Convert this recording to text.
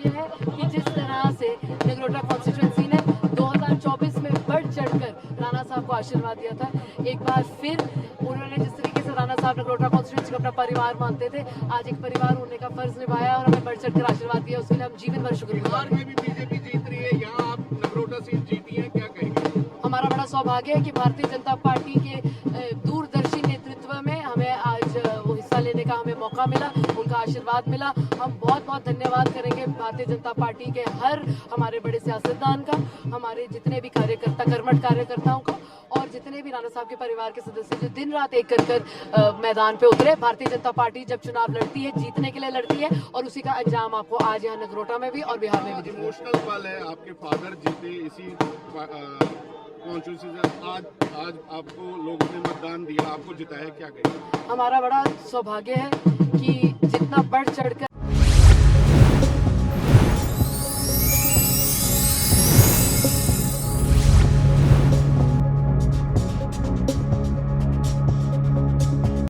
सौभाग्य है कि जिस तरह से नगरोटा कॉन्स्टिट्यूएंसी ने 2024 में बढ़ चढ़कर राणा साहब को आशीर्वाद दिया था। एक बार फिर उन्होंने जिस तरीके से राणा साहब नगरोटा कॉन्स्टिट्यूएंसी को अपना परिवार मानते थे, आज एक परिवार होने का फर्ज निभाया और हमें बढ़ चढ़कर आशीर्वाद दिया, उसके लिए हम जीवन भर शुक्रगुजार हैं। में भी बीजेपी जीत रही है, यहाँ आप नगरोटा सीट जीती है, क्या कहेंगे? हमारा बड़ा सौभाग्य है कि भारतीय जनता पार्टी के दूरदर्शी नेतृत्व में हमें आज वो हिस्सा लेने का हमें मौका मिला, उनका आशीर्वाद मिला। हम बहुत बहुत धन्यवाद करेंगे भारतीय जनता पार्टी के हर हमारे बड़े सियासतदान का, हमारे जितने भी कार्यकर्ता कर्मठ कार्यकर्ताओं का, और जितने भी राणा साहब के परिवार के सदस्य जो दिन रात एक कर मैदान पे उतरे। भारतीय जनता पार्टी जब चुनाव लड़ती है जीतने के लिए लड़ती है, और उसी का अंजाम आपको आज यहाँ नगरोटा में भी और बिहार में भी दिख रहा है। इमोशनल पल है, आपके फादर जीते इसी कॉन्स्टिट्यूंसी से, आज आपको लोगों ने मतदान दिया, आपको जिताया, क्या कहेंगे? हमारा बड़ा सौभाग्य है कि जितना बढ़ चढ़कर